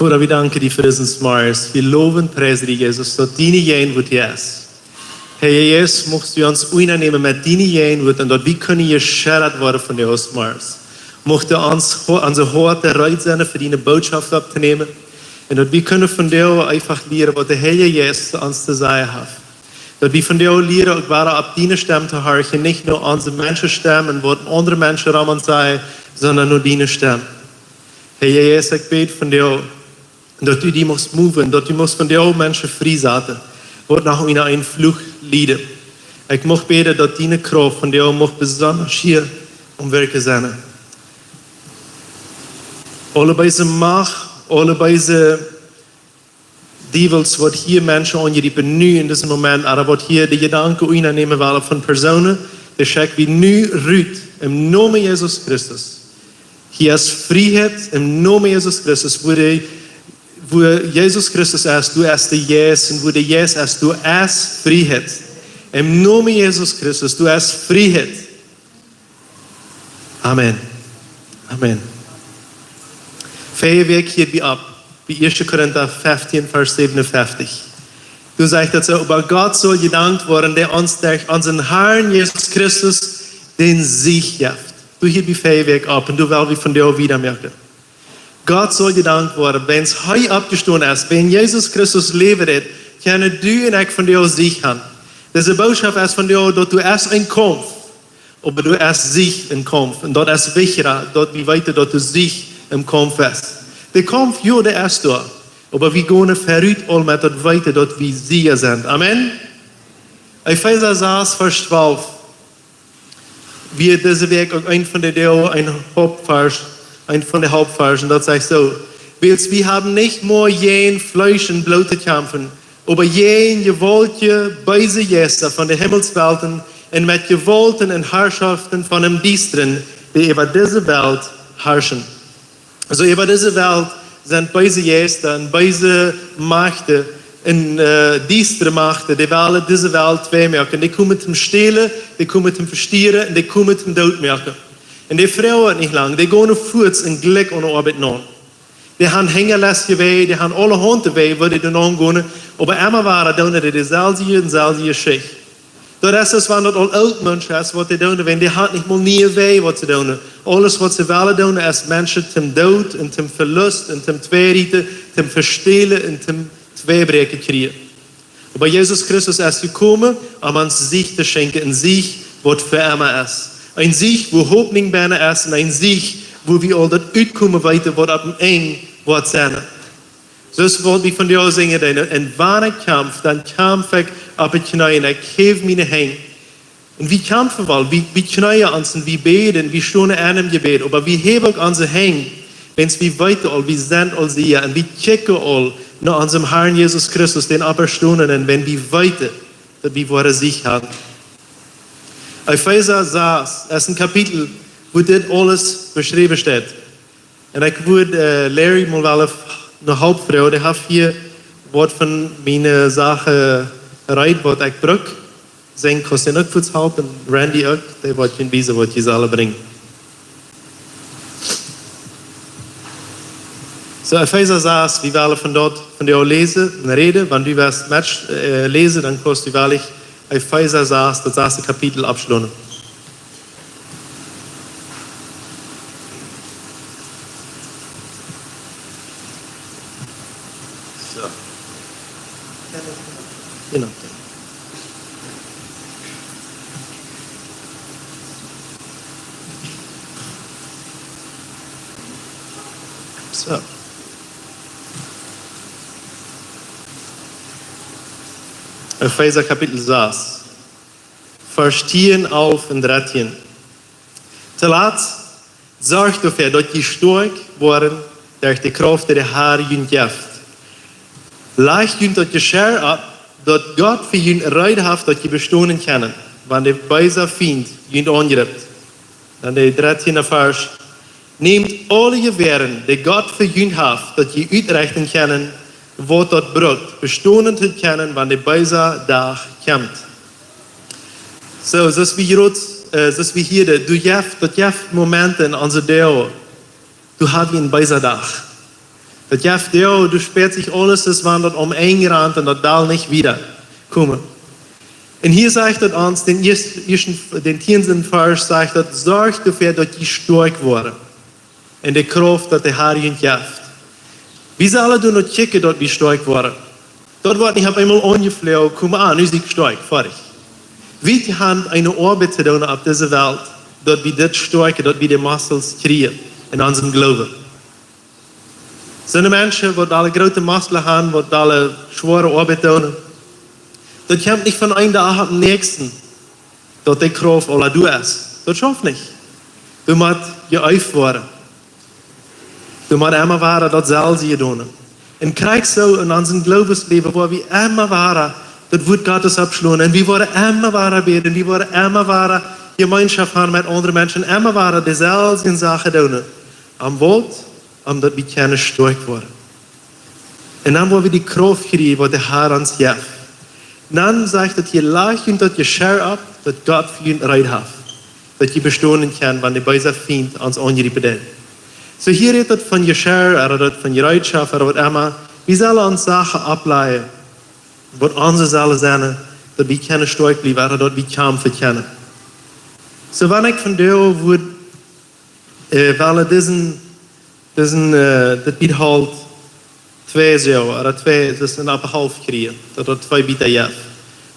Vader, vi danker dig for disse smars. Vi loven prijzen dig, Jesus, dat dine jeen wordt jes. Herr Jesus, mocht du uns uitenemen met dine jeen wordt en dat we kunnen geschert worden van de smars. Mocht du ons onze hart eruit zijn voor dine boodschap op te nemen. En dat we kunnen van jou einfach leren wat de Herr Jesus ons te zeggen heeft. Dat we van jou leren ook waar op dine stem te horchen, niet nur onze menschenstem en wat andere mensen aan ons zeggen, sondern nur dine stem. Herr Jesus, ik bid van jou, dat u die moest moven, dat u moest van jou mensen vrijzetten, wat nog in een vlucht leiden. Ik mocht bidden dat die kracht van jou mocht besonders hier omwerken zijn. Alle deze macht, alle deze devils, wat hier mensen aangeriepen nu in dit moment, maar wat hier de gedanken uitnemen willen van personen, de schek wie nu ruut, im Namen Jesus Christus. Hier is vrijheid, im Namen Jesus Christus, wo Jesus Christus ist, du hast der Jesus, und wo der Jesus ist, du hast Freiheit. Im Namen Jesus Christus, du hast Freiheit. Amen. Amen. Feier Weg hier wie ab, wie 1. Korinther 15, Vers 57. Du sagst dazu, aber Gott soll gedankt worden, der uns durch unseren Herrn Jesus Christus den Sieg gibt. Du hier wie Feier Weg ab, und du willst wie von dir wieder merken. Gott soll gedankt worden, wenn es heute abgestoßen ist, wenn Jesus Christus lebt, können du und ich von dir Sieg haben. Diese Botschaft ist von dir, dass du erst ein Kampf, aber du erst Sieg im Kampf. Und dort ist wichtiger, dort wie weiter, dass du Sieg im Kampf hast. Der Kampf, ja, der ist da. Aber wir gehen verrückt all mit dort weiter, dort wie Sieger sind. Amen. Epheser 6, Vers 12. Wir diese Weg auch ein von der Deo, ein von den Hauptversen, das sagt so, wir haben nicht nur jen Fleisch und Blut zu kämpfen, aber jen Gewaltige Beise Jester von den Himmelswelten und mit Gewalten und Herrschaften von dem Düsteren, die über diese Welt herrschen. Also über diese Welt sind Beise Jester und Beise Mächte und düstere Mächte, die wollen diese Welt wegmerken. Die kommen zum Stehlen, die kommen zum Verstieren und die kommen zum Tod merken. Und die Frauen nicht lang, die gehen voort in Glück und Arbeit nach. Die haben Hängerlässe weh, die haben alle Hunde weh, wo die dann angehen. Aber immer waren dann dieselbe Schicht. Das ist es, wenn das all alte Menschen ist, was die tun, wenn die haben nicht mal nie weh, was sie tun. Alles, was sie wollen tun, ist Menschen zum Tod und zum Verlust und zum Tweerieten, zum Verstehlen und zum Zweebreken kriegen. Aber Jesus Christus ist gekommen, um uns Sieg zu schenken, ein Sieg, was für immer ist. Ein Sieg, wo Hoffnung bijna ist, und ein Sieg, wo wir all das uitkomen weiter, wat op een eng wordt zijn. Dus wat we van jou zingen, een ware Kampf, dan kämpf ik op het knie en ik geef mijn hand. Und wir kämpfen wel, wir knien uns und wir beten, wir stehen an im Gebet, aber wir heben auch unsere Hände, wenn wir weiter all, wir sind all hier und wir checken all nach unserem Herrn Jesus Christus, den Auferstandenen, wenn wir weiter, dass wir wahre Sieg haben. Epheser 6 ist ein Kapitel, wo das alles beschrieben steht. Und ich würde Larry mal wel eine Hauptfrau, die hat hier was von meiner Sache erreicht, was ich brauche. Sein kostet nicht für halten, Randy auch, der wird Ihnen wissen, was Sie alle bringen. So, Epheser 6, wir wollen von dort, von dir lesen, eine Rede, wenn du was lesen, dann kannst du wirklich Epheser 6, das erste Kapitel abschließen. So. Genau. So. Epheser Kapitel 6. Vers 10 auf und 13. Zuletzt zorgt dafür, dat je sterk worden durch die Kraft der Herr jün geeft. Leicht jün dat je scher ab, dat Gott für jün reidhaft dat je bestonen können, wann der böse Feind jün angreift. Dann der 13. Vers. Nehmt alle Gewehren, die Gott für jün haft, dat je uitrechnen können, wat dat brucht, bestonen te können, wann der böse Tag kommt. So, das wie hier, du hast Momente in unserer Deo, du hast einen bösen Tag. Dat jeft jou, du sperrt sich alles, das wandert eingerannt und dat dal nicht wieder kommen. Und hier sagt het uns, den 10. Vers sagt het, zorg dafür, dat je stark worden. En de kracht dat de Herr je geeft. Wie zullen du noch checken, dat we stark worden? Dat wordt niet op eenmaal aangevlogen, kom aan, nu is ik stark, fertig. Wie haben eine Arbeit zu tun auf dieser Welt, dat wir das starken, dat wir die Muskeln kriegen in unserem Glauben. Sind Menschen, die alle große Muskeln haben, die alle schwere Arbeit tun, das kommt nicht von einem Tag am nächsten, dass die Kraft alle du ist. Das schafft nicht. Du musst geübt werden. Du musst immer werden, das soll sie tun. Und krieg so in unserem Glaubensleben, wo wir immer waren, das wird Gottes abschlagen. Und wir wollen immer waren beten, wir wollen immer waren Gemeinschaft haben mit anderen Menschen, immer waren dieselben Sachen tun. Am Wort, omdat wir können stark werden. Und dann wollen wir die Kraft kriegen, die der Herr uns gibt. Dann sagt er, je leicht und dat je schwer ab, dat Gott für ihn Reid hat. Dat je bestehen kann, wenn die böse Feind uns angreifen will. So hier redet het von je schwer, oder von je Reitschaft, oder was immer. Wir sollen uns Sachen ableiten, was unsere sollen sein, dass wir können stark bleiben, oder dass wir kämpfen können. So wenn ich von dir würde, weil das wird halt 2 Jahre, oder 2, das sind ab halb kriegen, oder 2 Bitter Jahr.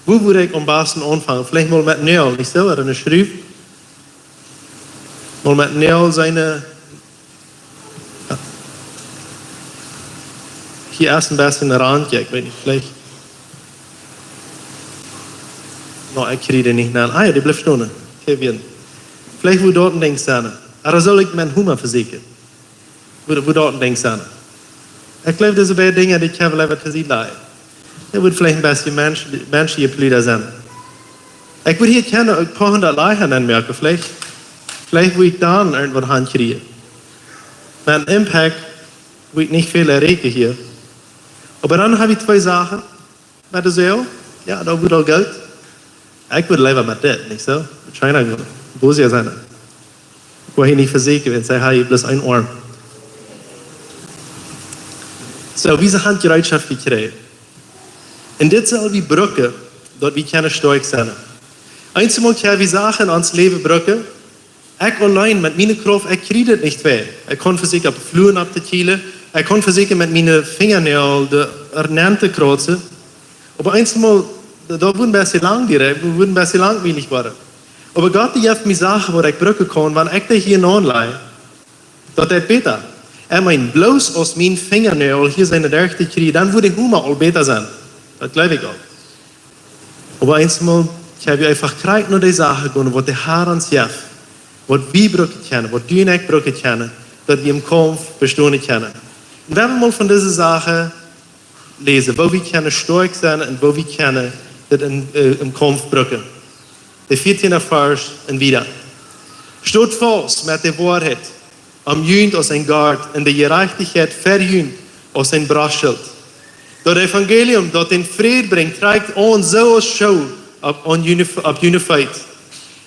Wo würde ich am besten anfangen? Vielleicht mal mit Neil, nicht so, oder eine Schrift. Mal mit Neil seine, ja. Hier erst ein bisschen Rand, ich weiß nicht, vielleicht. No, ich kriege den nicht nach. Ah ja, die bleibt stehen. Okay, vielleicht wo dort ein Ding sein. Aber soll ich meinen Hummer versichern? Wo dort ein Ding sein. Ich glaube, das sind bei Dingen, die ich habe lieber zu sehen. Das wird vielleicht ein bisschen menschliche Glieder sein. Ich würde hier gerne ein paar hundert Leichen anmerken. Vielleicht würde ich dann irgendwas hinkriegen. Mein Impact wird nicht viel erreichen hier. Aber dann habe ich 2 Sachen. Mit der Seele. Ja, da wird auch Geld. Ich würde lieber mit das, nicht so? Mit China gehen. Wo sie sein. Ich will hier nicht versichern, wenn ich sage, hey, bloß ein Arm. So, wie haben die Bereitschaft gekriegt? Und das soll wie Brücke, dort wir können stark sein. Einmal können wir Sachen ans Leben brücken. Ich allein mit meiner Kraft, ich kriege das nicht weh. Ich kann versichern, ab Fluren ab der Kiele. Ich kann versichern, mit meinen Fingernägeln, die ernannte Kreuze. Aber einmal, da würde ein bisschen langwierig, würde ein bisschen langweilig werden. Aber Gott, die hat mir Sachen, wo ich brücken kann, wenn ich da hier anleihe, das ist besser. Er meint, bloß aus meinen Fingernägeln hier seine Rechte kriege, dann würde ich immer all besser sein. Das glaube ich auch. Aber einmal, ich habe einfach gekriegt nur die Sachen, wo der Herr uns hilft, was wir brücken können, was du und ich brücken können, dass wir im Kampf bestehen können. Und wenn wir mal von dieser Sache lesen, wo wir können stark sein und wo wir können das im Kampf brücken. Der 14. Vers und wieder. Steht fast mit der Wahrheit, am Jünd aus ein Gard, in der Gerechtigkeit verjünd aus ein Brastschild. Das Evangelium, das den Frieden bringt, trägt uns so als Schau ab Unified.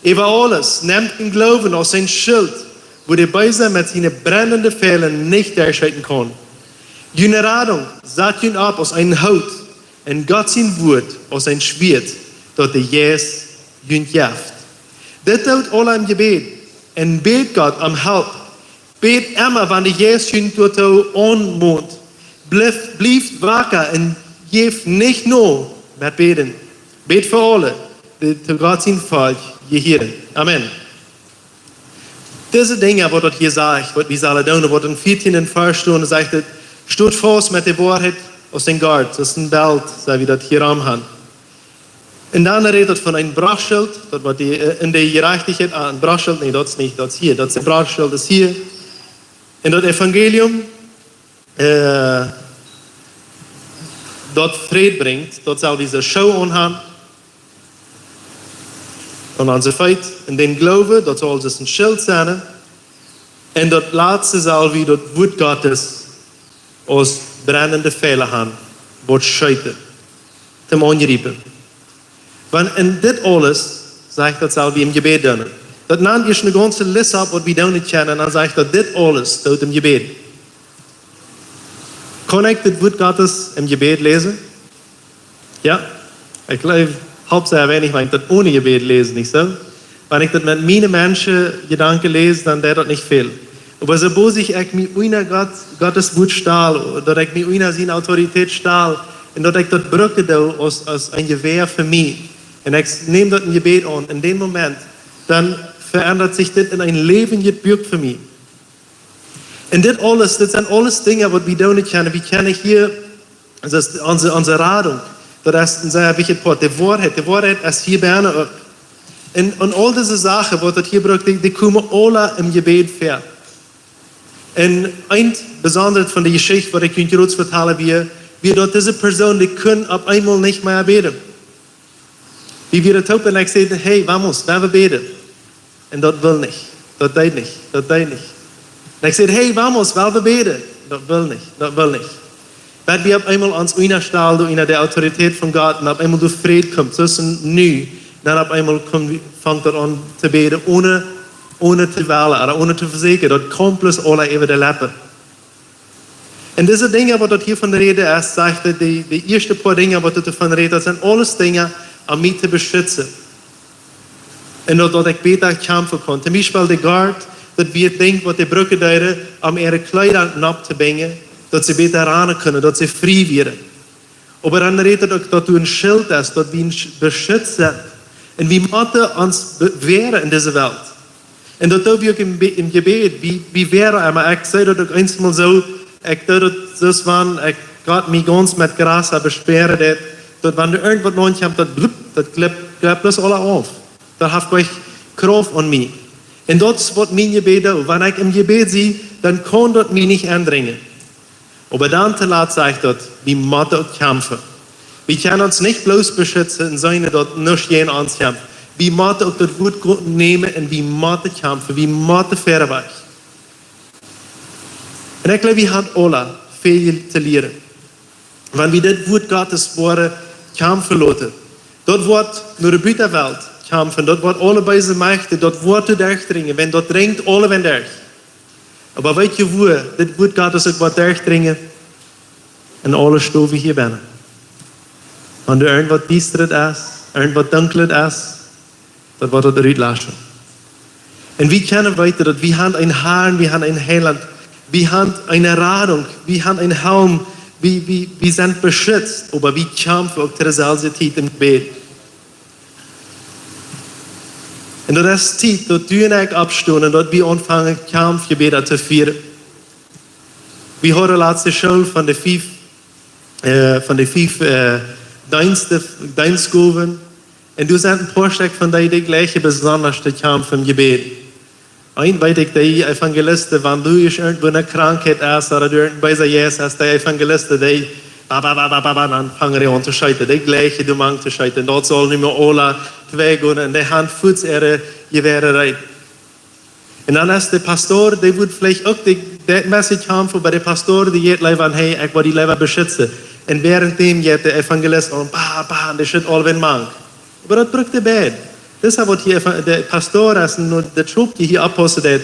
Über alles nimmt den Glauben aus ein Schild, wo der Böse mit seinen brennenden Pfeilen nicht erschrecken kann. Jene Radung sagt ihn ab aus einem Haut, und Gott sein Wort aus ein Schwert, das der Jesus jünd jaft. Das tut alle im Gebet, und bet Gott am Help. Bet immer, wenn der Jesus jünd dort anmond. Blieft wacker und geeft nicht nur mit beten. Bet für alle, die Gott sein Volk gehören. Amen. Diese Dinge, was dort hier sagt, was wir alle tun, was in 14. Vers sagt, steht fast mit der Wahrheit aus dem Gard. Das ist ein Bild, so wie das hier am haben. Und dann redet von einem Brachschild, das war in der Gerechtigkeit, ein Brachschild, nee, das ist nicht, das ist hier, das ist ein Brachschild, das ist hier. In das Evangelium, dort Frieden bringt, dort soll diese Show anhaben. Und unser Feit, in den Glaube, dort soll es ein Schild sein. Und dort letzte soll wie dort Wort Gottes aus brennenden Pfeilen haben, wird scheitern, zum Angreifen. Wenn in dit alles, sagt das soll wie im Gebet tun. Das nennt ich eine ganze Liste ab, was wir tun können, und dann sagt das dit alles, tut im Gebet. Kann ich das Wort Gottes im Gebet lesen? Ja? Ich glaube, hauptsächlich, wenn ich das ohne Gebet lese, nicht so? Wenn ich das mit meinen Menschen Gedanken lese, dann der das nicht viel. Aber sobald ich mir einer Gottes Wort stahl, dass ich mir einer seine Autorität stahl, und dass ich das brücke als ein Gewehr für mich, und ich nehme das ein Gebet an, in dem Moment, dann verändert sich das in ein lebendiges für mich. Und das sind alles Dinge, die wir tun können. Wir können hier, das ist unsere Radung, das ist ein sehr wichtiger Punkt. Die Wahrheit ist hier gerne auch. Und all diese Sachen, die das hier braucht, die kommen alle im Gebet vor. Und ein Besonderes von der Geschichte, was ich kurz vertelle, wie dort diese Person, die können auf einmal nicht mehr beten. Wie wir das hopen, und ich sage, hey, vamos, wir beten. Und das will nicht. Das geht nicht. Das geht nicht. Und ich sage, hey, vamos, wir beten. Das will nicht. Wenn wir auf einmal uns einstellen durch der Autorität von Gott und auf einmal durch Frieden kommt, zwischen nu, dann auf einmal fängt er an zu beten, ohne zu wählen oder ohne zu versichern. Das kommt bloß alle über die Lippen. Und diese Dinge, was dort hier von der Rede ist, sagt er, die ersten paar Dinge, was dort davon redet, das sind alles Dinge, um mich zu beschützen. Und dort ich besser kämpfen kann. Zum Beispiel die Guard, dass wir denken, was die Brücke deuten, um ihre Kleider abzubringen, dass sie besser ran können, dass sie frei werden. Aber dann redet er, dass du ein Schild hast, dass wir uns beschützen. Und wie müssen uns wehren in dieser Welt? Und dort auch im Gebet, wie wäre einmal, ich sage das einmal so, ich tue das, wenn ich Gott mich ganz mit Gras besperre, dass wenn du irgendwas neu kommt, das klappt das alle auf. Da habt euch Kraft an mich. Und das wird mein Gebet auch. Wenn ich im Gebet sehe, dann kann das mich nicht andringen. Aber dann sagt dort, wie müssen kämpfen. Wir können uns nicht bloß beschützen und sagen, dass nicht jeder uns kämpft. Wir müssen auch das Wort nehmen und wir müssen kämpfen. Wir müssen fair. Und ich glaube, wir haben alle viel zu lernen. Wenn wir das Wort Gottes kämpfen lassen, dort wird nur die Büterwelt kämpfen, dort wird alle böse Mächte, dort wird durchdringen, wenn dort dringt, alle wenn durch. Aber weißt du wo, das Wort Gottes auch wird durchdringen und alle Stufen hier bin. Wenn du irgendwas düsteres ist, irgendwas dunkles ist, dann wird das rauslassen. Und wir kennen weiter, dass wir haben einen Herrn, wir haben einen Heiland, wir haben eine Radung, wir haben einen Helm, wir sind beschützt, aber wir kämpfen auch zur selben Zeit im Gebet. Und das ist Zeit, dass du und ich abstehen und dass wir anfangen, Kampfgebet zu führen. Wir haben die letzte Schule von den fünf Dienstgaben. Und du sind ein paar Stück von denen die gleiche besonderste Kampf im Gebet. Ein weiß ich, die Evangelisten, wenn du irgendwo eine Krankheit hast oder du bei Jesus hast, die Evangelisten, die dann fangen die an zu scheitern. Die gleiche, du mangst zu scheitern. Dort sollen nicht mehr alle zwei gehen und die Hand führt ihre Gewehre rein. Und dann ist der Pastor, der wird vielleicht auch die Message haben, aber der Pastor, der geht lieber, hey, ich will die Leber beschützen. Und währenddem geht der Evangelist und der schüttet alle, wenn man. Aber das drückt der Bett. Deshalb wird hier der Pastor und der Schubke hier abpostet,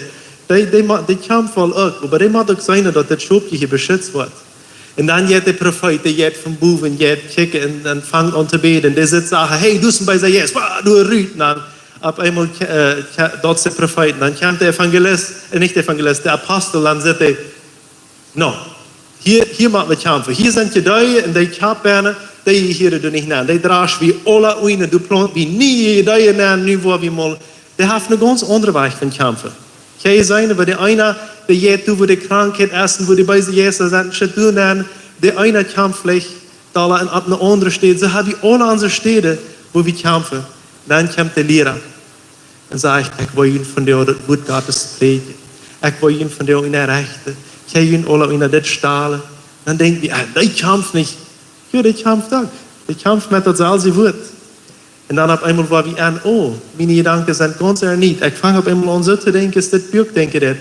die kämpfen auch, aber die muss auch sein, dass der Schubke hier beschützt wird. Und dann geht der Prophet, der geht vom Buben, geht kicken und fängt an zu beten. Der sitzt und sagt, hey, du bist bei Jesus, du rüht. Dann auf einmal dort ist der Prophet. Dann kommt der Evangelist, nicht der Evangelist, der Apostel, dann sagt er, no, hier machen wir kämpfen. Hier sind die Däue und die Kapperne, die hier du nicht nennen. Die drehst wie alle eine, du plant wie nie die Däue nennen, nu wo wir mal. Der hat eine ganz andere Weise von Kämpfen. Kann ja sein, aber der eine, der geht, wo die Krankheit essen, wo die bei Jesus sind, steht du nennen, der eine kämpft vielleicht, da an einer anderen Städte. So haben wir alle unsere Städte, wo wir kämpfen. Dann kommt der Lehrer und sagt, ich will Ihnen von dir das Wort Gottes predigen. Ich will Ihnen von dir in der Rechte. Ich will Ihnen alle in der Stahle. Dann denken wir, der kämpft nicht. Ja, der kämpft auch. Der kämpft mit das all sie wird. Und dann auf einmal war wie an, oh, meine Gedanken sind ganz erniet. Ich fange auf einmal an so zu denken, ist das Bürg, denke ich.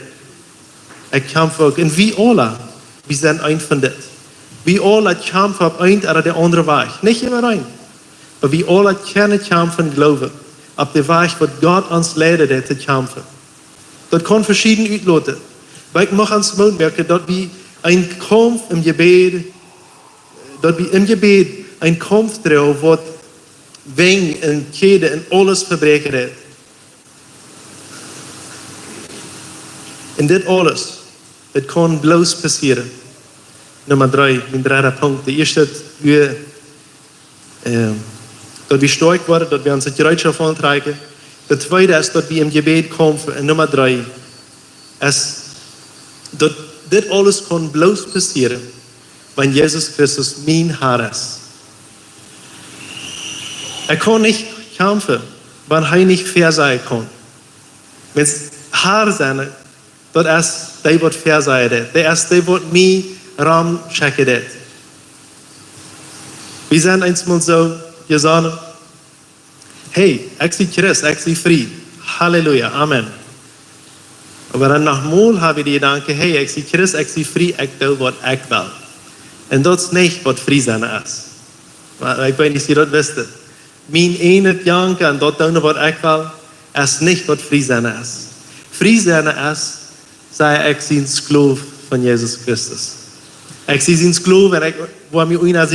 Ich kämpfe auch. Und wie alle, wir sind ein von das. Wir alle kämpfen auf ein oder der andere Weg. Nicht immer rein. Aber wir alle können kämpfen und glauben. Auf der Weg, wo Gott uns leidet, zu kämpfen. Das kann verschieden auslauten. Weil ich noch ans Mund merke, dass wir ein Kampf im Gebet, dort wie im Gebet ein Kampf drauf, wo Weng und Kede und alles verbreken hat. Und dit alles, het kan bloos passieren. Nummer 3, mijn derde Punkt. De eerste, dat we stark worden, dat we onze Gereitschaft aantrekken. De tweede is dat we im Gebet kämpfen. En nummer 3 is dat dit alles kan bloos passieren, wanneer Jezus Christus mijn Herr is. Kan niet kämpfen, wanneer hij niet fair zijn kan. Wenn es Herr zijn, dat is die wat fair zijn. Dat is die wat mij Raum checken det. Wir sind einmal so gesagt, hey, ich bin Christ, ich bin frei. Halleluja, Amen. Aber dann nochmal habe ich die Gedanke, hey, ich bin Christ, ich bin frei, ich will, was ich will. Und das ist nicht, was frei sein ist. Ich weiß nicht, ob ihr das wisst. Mein eine Gedanke und das tun, was ich will, ist nicht, was frei sein ist. Frei sein ist, sei ich ein Sklave von Jesus Christus. Ik zie zijn geloof en ik wil me onder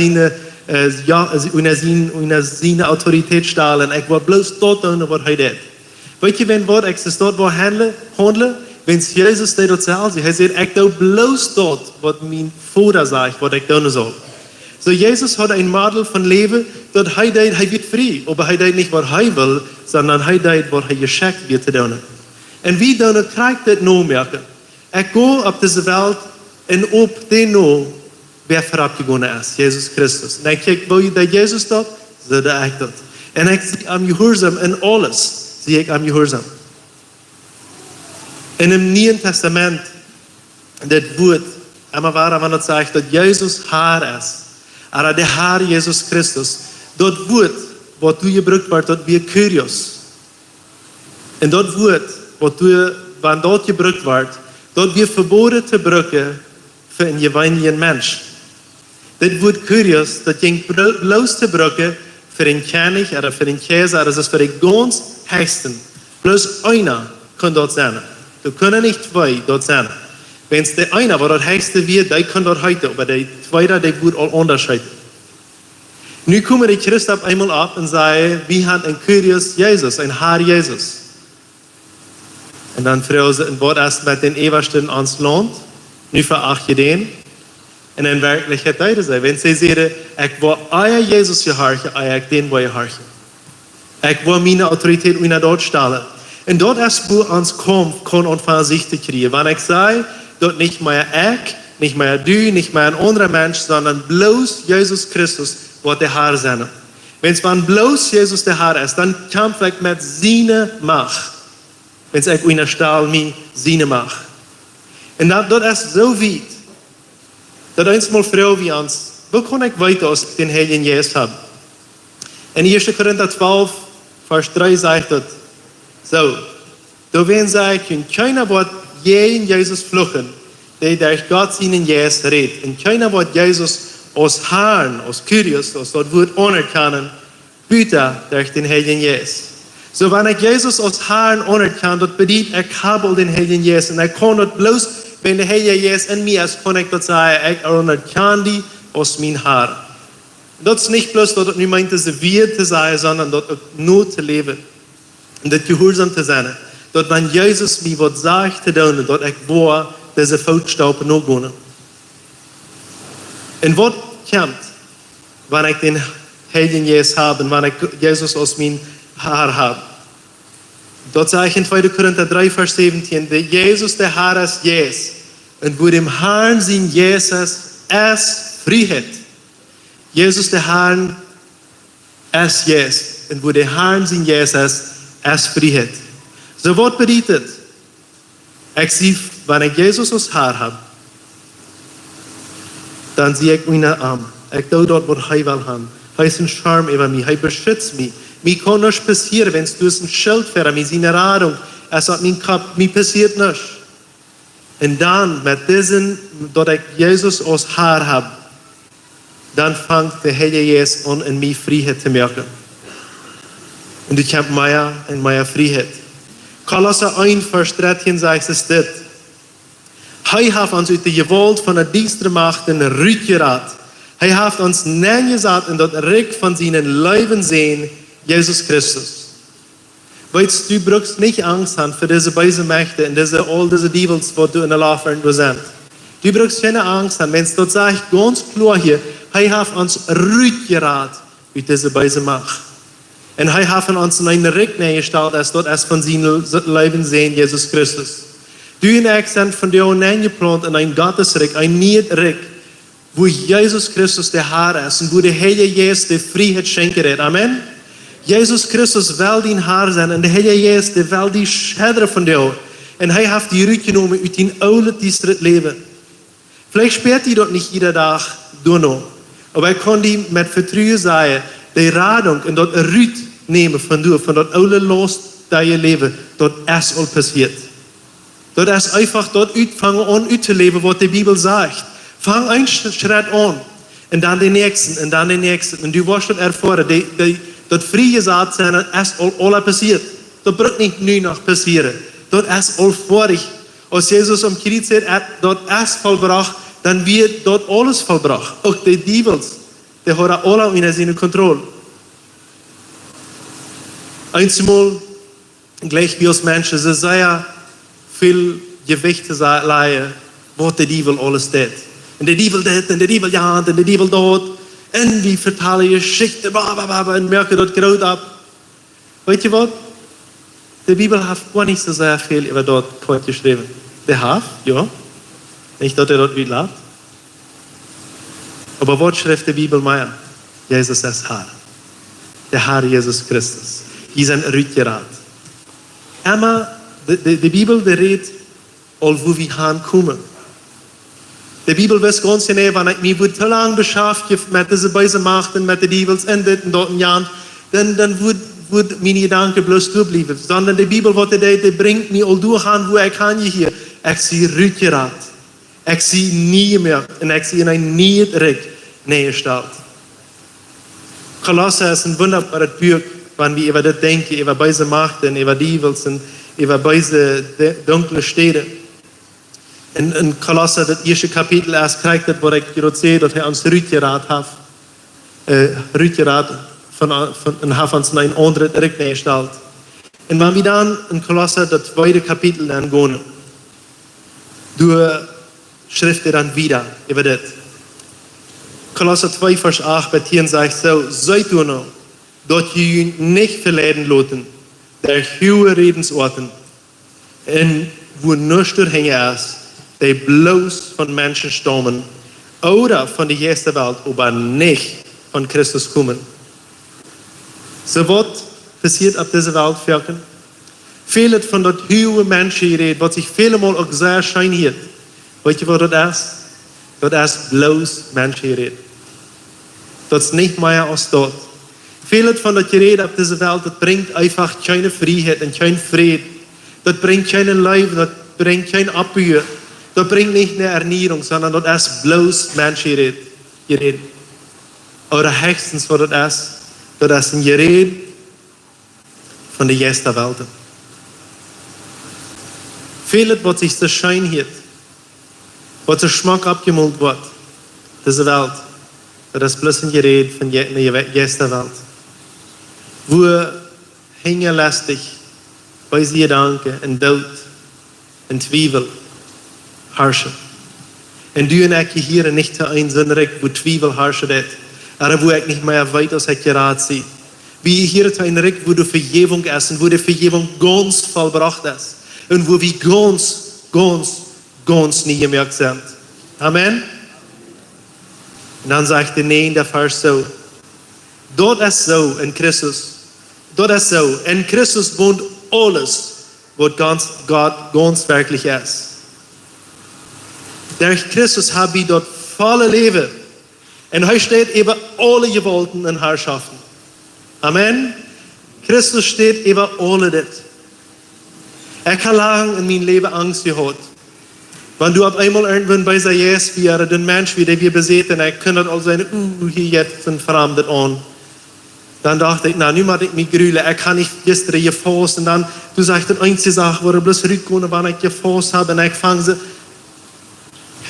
zijn autoriteit stellen. Ik wil bloos tot doen wat hij deed. Weet je, wenn wat ik ze tot wil handelen, wenn Jezus deed dat zelfs. Hij zegt, ik doe bloos tot wat mijn vader zegt, wat ik doen zal. So Jezus had een model van leven, dat hij deed, hij werd vrij. Maar hij deed niet wat hij wil, sondern hij deed wat hij geschickt werd te doen. En wie doen, krijgt dit nou merken. Ik ga op deze wereld en op die nou wer verabgegonnen is, Jezus Christus. En ik kijk, wil je dat Jezus dat? Zo dat ik dat. En ik zie am gehoorzaam in alles, zie ik am gehoorzaam. In het Nieuwe Testament, dat woord, immer waarom het zegt dat Jezus Herr is. Maar de Herr Jezus Christus, dat woord, wat toen gebruikt wordt, dat weer Kyrios. En dat woord, wat toen, wanneer dat gebruikt wordt, dat weer verboden te gebruiken voor een gewone mens. Dit woord Kyrios, dat ging bloos te gebruiken voor een koning of voor een keizer, dat is voor de ganz hechten. Bloos einer kan dat zijn. Er kunnen niet twee dat zijn. Wenn es der einer, wat het hechtste wird, die kan dat heiten, maar de tweede, die wordt al onderscheiden. Nu komen de Christen op eenmaal op en zeggen, wie had een Kyrios Jezus, een Herr Jezus. En dan vragen ze, wat is met den Ewersten ons land? Nu veracht je den. En in werkelijkheid deiden zij. Wenn ze zeggen, ik wil eier Jezus gehorchen, eier ik den wil gehorchen. Ik wil mijn autoriteit onder dat stellen. En dat is wo ons komt, kan ontvangen zich te krijgen. Wanneer ik zei, dat niet meer ik, niet meer du, niet meer een andere mens, sondern bloos Jezus Christus wat de Herr zijn. Wenn es van bloos Jezus de Herr is, dan kämpf ik met zijn macht. Wenn ik onderstel mij zijn macht. En dat is zo wijd. Dat eenmaal vrouw wie ons, hoe kan ik weten als ik den Heiligen Geest heb? In 1 Korinther 12, vers 3 zegt het. Zo, da werden zij, kun keiner wordt je in Jezus vluchten, die durch Gott seinen Geist redt. En keiner wordt Jezus als Herrn, als Kyrios, als dat woord anerkennen, buiten durch den Heiligen Geist. So, wenn ich Jesus als Herrn anerkenne, das bedeutet, ich habe all den Heiligen Geist. Und ich kann das bloß, wenn der Heilige Geist in mir ist, kann ich das sagen, ich anerkenne die als mein Herr. Das ist nicht bloß, dass ich nicht meinte, sie wird zu sein, sondern dass ich nur zu leben. Und das gehorsam zu sein. Dass wenn Jesus mir was sagt zu tun, dass ich war, diese Fußstapfen noch gehen. Und was kommt, wenn ich den Heiligen Geist habe und wenn ich Jesus als mein Herr habe? Dort sage ich in 2. Korinther 3, Vers 17, der Jesus, der Herr ist Jesus. Und wo dem Herrn sein Jesus ist Freiheit. Jesus, der Herr ist Jesus. Und wo der Herrn sein Jesus ist Freiheit. So was bedeutet, ich sehe, wenn ich Jesus als Herr habe, dann sehe ich meine Arme. Ich tue dort, was er will haben. Er ist ein Charme über mich, er beschützt mich. Mir kann nichts passieren, wenn du ein Schild für mich, seine Radung, es hat mein Kopf, mir passiert nichts. Und dann, mit diesem, dass ich Jesus als Herr habe, dann fängt der Heilige Geist an, in mir Freiheit zu merken. Und ich habe mehr in meiner Freiheit. Kolosser 1, Vers 13 sagt es das. Hij heeft ons uit de geweld van de dienstere machten uitgeraad. Hij heeft ons neergezet in dat rijk van zijn leven zijn, Jesus Christus. Weißt du, brauchst nicht Angst haben für diese bösen Mächte und all diese Devils, die du in der Laufbahn sind. Du brauchst keine Angst haben, wenn es dort sagt, ganz klar hier, er hat uns rausgeraten aus dieser bösen Macht. Und er hat uns in eine Rechnung gestellt, als dort es von seinem Leben sehen, Jesus Christus. Du und ich sind von dir hineingeplant in ein Gottesreich, ein Niedreich, wo Jesus Christus der Herr ist und wo der Heilige Geist die Freiheit schenken. Amen. Jesus Christus will dein Herr sein und der Heilige Geist will die Schädel von dir. Und er hat die rückgenommen aus dein altes Leben. Vielleicht spürt ihr dort nicht jeden Tag durch, aber er kann dir mit Vertrauen sagen, die Radung und dort nehmen von dir, von dort alle Lust dein Leben, dort ist all passiert. Dort ist einfach dort fangen an zu leben, was die Bibel sagt. Fang einen Schritt an und dann den nächsten und dann den nächsten. Und du wirst dort erfahren, dort frei gesagt sein, ist all passiert. Dort wird nicht nur noch passieren. Dort ist all vorig. Als Jesus am Kreuz sagt, dort ist vollbracht, dann wird dort alles vollbracht. Auch die Devils, die haben alle in seiner Kontrolle. Einmal, gleich wie als Menschen, sie sehr viel Gewicht leihen, was der Devil alles tut. Und der Devil das, und der Devil ja, und der Devil dort. Und wie vertalen Geschichten, und merken dort groß ab. Weißt du was? Die Bibel hat gar nicht so sehr viel über dort geschrieben. Der hat, ja. Nicht, dass er dort wie lacht. Aber was schreibt die Bibel mehr? Jesus ist Herr. Der Herr Jesus Christus. Die sind rückgerat. Immer, die Bibel redet, all wo wir hinkommen. Die Bibel weiß ganz genau, wenn ich mich zu lange beschäftigt mit diesen bösen Machten, mit den Devils in dort Jahren, dann wird meine Gedanken bloß durchbleiben. Sondern die Bibel, die bringt mich all durch an, wo ich kann hier. Ich sehe rückgerat. Ich sehe nie mehr. Und ich sehe in ein Niedrig neergestellt. Kolosser ist ein wunderbares Buch, wenn wir über das denken, über böse Machten, über Devils und über böse dunkle Städte. In Kolosser, das erste Kapitel, erst kriegt das, wo ich gerade sehe, dass er uns rückgerat hat. Rückgerat und hat uns in ein anderes Richt gestellt. Und wenn wir dann in Kolosser, das zweite Kapitel dann gehen, du schrift er dann wieder über das. Kolosser 2, Vers 8, bei Tieren sagt so, seid ihr noch, dort ihr nicht verleiden lassen, der hohe Redensorten, und wo nur Stürhänge ist, die bloß von Menschen stammen oder von der ersten Welt, aber nicht von Christus kommen. So was passiert auf dieser Welt, Völkern? Viele von dort hohen Menschen reden, was sich viele Mal auch sehr schön hielt. Weißt du, was das ist? Das ist bloß Menschen reden. Das ist nicht mehr als dort. Viele von dort reden auf dieser Welt, das bringt einfach keine Freiheit und kein Frieden. Das bringt keine Leben, das bringt kein Abhör. Das bringt nicht eine Ernährung, sondern das ist bloß Menschen reden. Oder höchstens, was das ist ein Gerät von der ersten Welt. Vieles, was sich so schön hielt, was der Geschmack abgemalt wird, diese Welt, das ist bloß ein Gerät von der ersten Welt. Wo hängen lässt dich bei sie Gedanken und Tod und Zweifel herrschen. Und du und ich hier nicht zu ein Sinnreich, wo Zweifel herrschen, aber wo ich nicht mehr weit aus ich gerade sehe. Wie hier zu ein Reich, wo die Vergebung ist und wo die Vergebung ganz vollbracht ist. Und wo wir ganz nie gemerkt sind. Amen. Und dann sagt der in der Vers so, dort ist so in Christus. Dort ist so, in Christus wohnt alles, was Gott ganz wirklich ist. Durch Christus haben wir dort volle Leben. Und er steht über alle Gewalten und Herrschaften. Amen. Christus steht über alle das. Ich habe lange in meinem Leben Angst gehabt. Wenn du auf einmal irgendwann bei Jesus wäre, den Mensch, wie der wir besitzen, ich könnte all seine, hier jetzt sind Fremde an. Dann dachte ich, na, nu mache ich mich grüle, ich kann nicht gestern hier fasten. Und dann, du sagst, die einzige Sache, wo ich bloß rückgehen, wenn ich gefasst habe, und ich fange sie,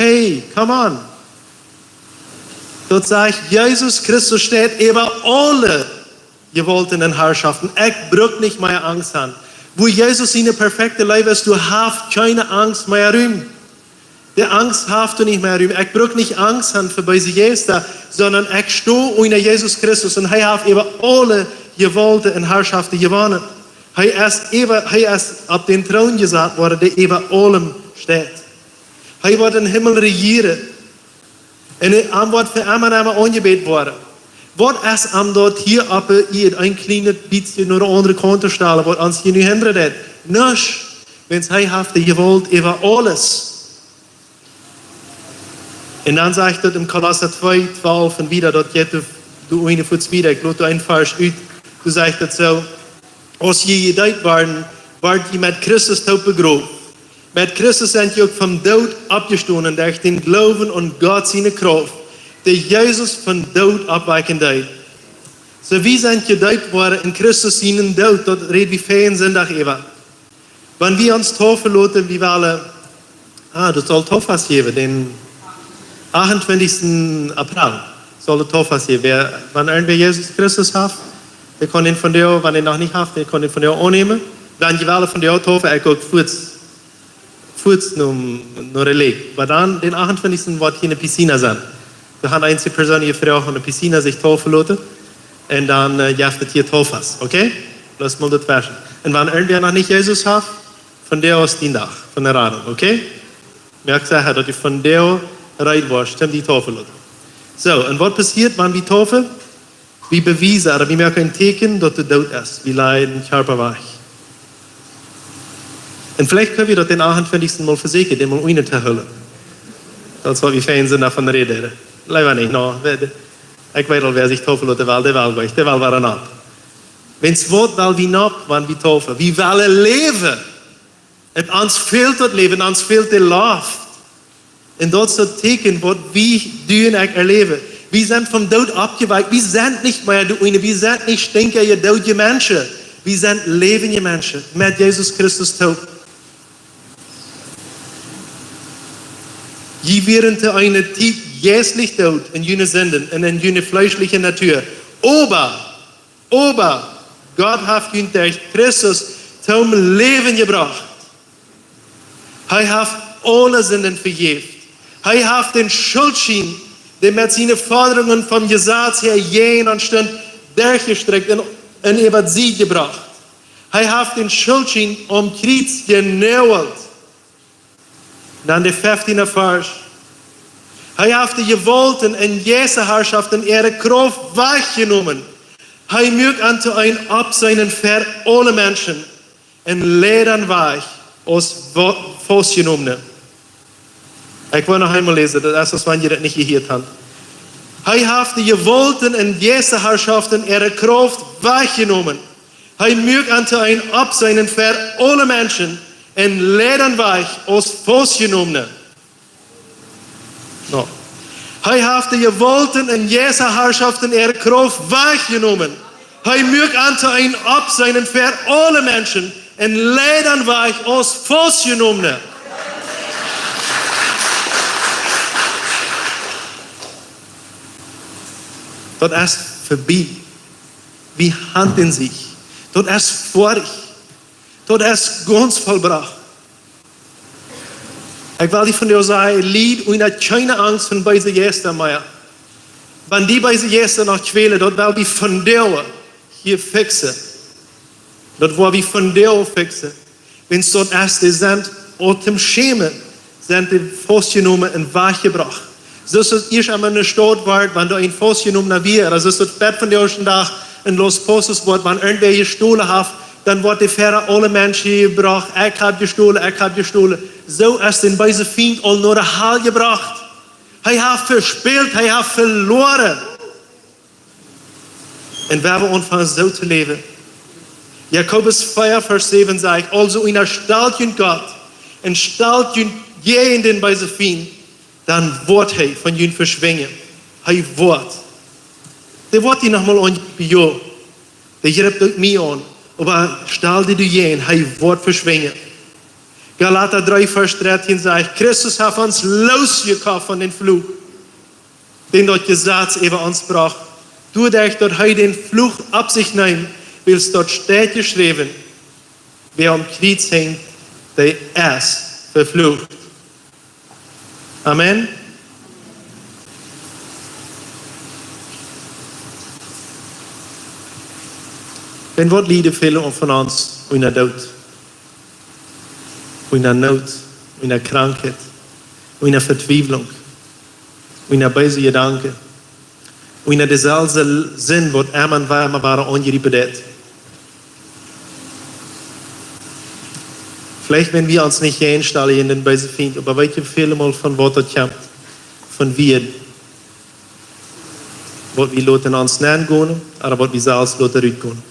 Hey, come on. Dort sagt Jesus Christus steht über alle gewollten Herrschaften. Ich brauche nicht mehr Angst haben. Wo Jesus in der perfekte Leben ist, du hast keine Angst mehr rum. Die Angst hast du nicht mehr rum. Ich brauche nicht Angst haben für diese Jesus, sondern ich stehe unter Jesus Christus und er hat über alle gewollten Herrschaften gewonnen. Er ist auf den Thron gesagt worden, der über allem steht. Er wird den Himmel regieren. Und er wird für immer angebetet worden. Was ist am dort hier ab ein kleines bisschen nur andere Konto stellen, was uns hier nicht hindert? Nicht, wenn es er hat gewollt über alles. Und dann sagt er im Kolosser 2, 12 und wieder, dort geht du eine Fuß wieder, ich lade einen Vers aus, du sagst das so, als je gedeiht waren, wart ihr mit Christus tot begraben. Mit Christus sind ihr vom Tod abgestoßen durch den Glauben und Gott seine Kraft, der Jesus von Tod abweichen deed. So wie sind gedeiht worden in Christus seinen Tod, dort redet wie Ferien sind auch eben. Wenn wir uns taufen lassen, wie wir alle, das soll Taufas geben, den 28. April soll Taufas geben. Wenn irgendwer Jesus Christus hat, wir können ihn von dir, wenn er noch nicht hat, wir können ihn von dir annehmen. Wenn die Welle von dir taufen, er guckt Fuß nur relegt. Aber dann, den 28. wird hier eine Piscine sein. Da hat eine Person, die Frau in der Piscine sich taufen lassen. Und dann jaftet hier Taufas. Okay? Lass mal das waschen. Und wenn irgendwer noch nicht Jesus hat, von der aus den Tag, von der Radung. Okay? Merkt sagen, dass ich von der rein war, stimmt die Taufe lassen. So, und was passiert, wenn wir taufen? Wir beweisen, oder wir merken ein Teken, dass du tot ist. Wir leiden Körper weich. Und vielleicht können wir das den 28. Mal versichern, den mal ohne zu holen. Das ist, was wir fein sind, davon reden. Leider nicht, no. Ich weiß auch, wer sich taufen lässt, der war ein ab. Wenn es wird, weil wir noch, wenn wir taufen. Wir wollen leben. Und uns fehlt das Leben, uns fehlt die Luft. Und das ist das Teken, was wir erleben. Wir sind vom Tod abgeweicht. Wir sind nicht mehr die eine. Wir sind nicht stinkende, tote Menschen. Wir sind lebende Menschen mit Jesus Christus tot. Je während eine tief jässlich tot in jene Sünden und in jene fleischliche Natur. Aber Gott hat ihn durch Christus zum Leben gebracht. Er hat alle Sünden vergeben. Er hat den Schuldschein, der mit seinen Forderungen vom Gesetz her jeden und Stund durchgestreckt und über sie gebracht. Er hat den Schuldschein Kreuz genäht. Dann der 15. Vers. Er hat die gewollten in Jesu Herrschaft in ihre Kraft weggenommen. Er mögt unter ein ab seinen für alle Menschen und Ledern weich aus Fosgenommene. Ich will noch einmal lesen, das ist, wenn ihr das nicht gehört habt. Er hat die gewollten in Jesu Herrschaft in ihre Kraft weggenommen. Er mögt unter ein ab seinen für alle Menschen und Ledern weich aus Fosgenommene. No. Er hat die gewollten in Jesu Herrschaft in ihre Kraft weggenommen. Er mögt unter ein ab seinen für alle Menschen und Ledern weich aus Fosgenommene. Das ist vorbei. Wie handeln sich. Das ist vorig. Das ist ganz vollbracht. Ich will dir von dir sagen, Lied und hat keine Angst von bei der Gäste mehr. Wenn die bei der Gäste noch quälen, das will wir von dir hier fixen. Das will wir von dir fixen. Wenn es dort ist, die sind aus dem Schämen, sind die festgenommen und weggebracht. So ist es erst einmal eine Stadt wert, wenn du ein festgenommener wirst. Also ist das Bett von der ersten Tag in Los Posos wird, wenn irgendwer gestohlen hat, dann wird die Fähre alle Menschen gebracht. Ich habe gestohlen. So ist den bei Feind all nur ein Hall gebracht. Er hat verspielt, er hat verloren. Und wir haben angefangen so zu leben. Jakobus 4, Vers 7 sagt, also in der Stalt Gott, in Stalt jeden bei Feind, dann wird er von ihnen verschwingen. Er wird. Der wird ihn nochmal an die der greift mich an. Aber stell dir jeden, er wird verschwingen. Galater 3, Vers 13 sagt, Christus hat uns losgekauft von den Fluch, den dort Gesetz über uns braucht. Du, der dort heute den Fluch ab sich nimmt, willst dort steht geschrieben, wer am Kreuz hängt, der ist verflucht. Amen. Wenn wir Lieder fehlen von uns, in der Tod, in der Not, in der Krankheit, in der Verzweiflung, in der bösen Gedanken, in der dieselbe Sinn, was einmal waren angerichtet. Vielleicht, wenn wir uns nicht einstellen in den bösen Feind, aber welche viele Mal von was das kommt, von wir, was wir lassen uns nennen gehen, oder was wir selbst lassen rübergehen.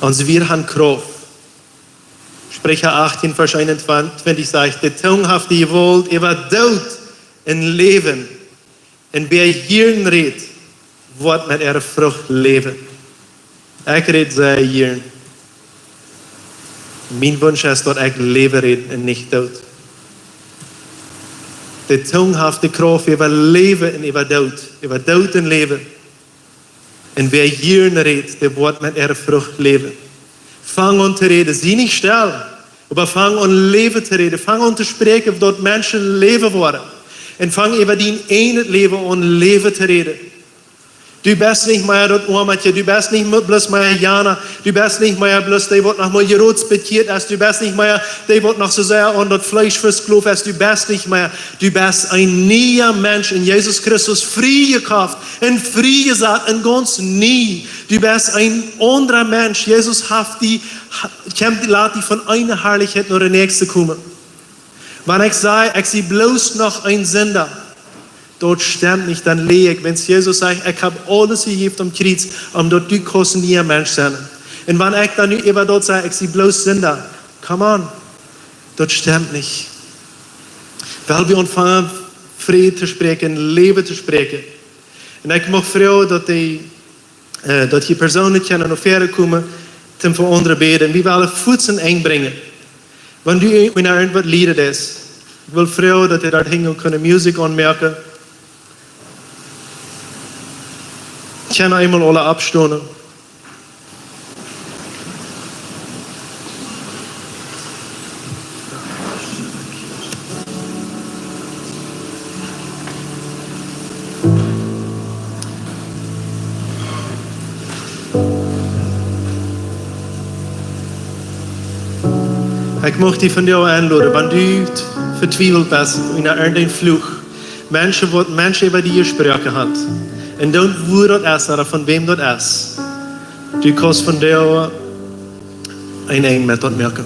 Und wir haben Kraft. Sprecher 18, Vers 21 sagt, der Tongue hat die Gewalt über Tod und Leben. Und wer hierin redet, wird mit ihrer Frucht leben. Ich rede sehr hierin. Mein Wunsch ist, dass ich Leben rede und nicht Tod. Der Tongue hat die Kraft über Leben und über Tod und Leben. Und wer hierin redet, der wird mit ihrer Frucht leben. Fang an zu reden, sieh nicht still, aber fang an Leben zu reden. Fang an zu sprechen, dort Menschen leben wollen. Und fang über dein eigenes Leben an Leben zu reden. Du bist nicht mehr dort Ohrmatje, du bist nicht bloß mehr Jana, du bist nicht mehr bloß der, der noch mal Jerots betiert ist, du bist nicht mehr der, der noch so sehr an das Fleisch fürs Klopf ist, du bist nicht mehr, du bist ein neuer Mensch in Jesus Christus, frei gekauft und frei gesagt und ganz nie. Du bist ein anderer Mensch, Jesus hat die von einer Herrlichkeit nach der nächsten kommen. Wenn ich sage, ich bin bloß noch ein Sünder, dort stimmt nicht, dann lege ich, wenn Jesus sagt, ich habe alles gegeben am Kreuz, dort du kannst nie ein Mensch sein. Und wenn ich dann über dort sage, ich bin bloß Sünder, come on, dort stimmt nicht. Weil wir anfangen, Frieden zu sprechen, Leben zu sprechen. Und ich mag froh, dass die Personen die nach vorne kommen, zum für andere beten. Wir wollen Futzen einbringen. Wenn du in irgendwas Lieder ist, ich will froh, dass ihr dort hingehen können, Musik anmerken. Ich kann einmal alle abstoßen. Ich möchte dich von dir einladen, wenn du vertwiebelt bist in irgendeinem Fluch, Menschen über die gesprochen hat. Und dann, wo das ist oder von wem das ist, du kannst von dir ein eng mit dort merken.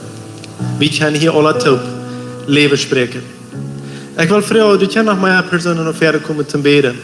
Wir können hier alle taub Leben sprechen. Ich will fragen, du kannst noch mehr Personen auf Erde kommen zum Beten.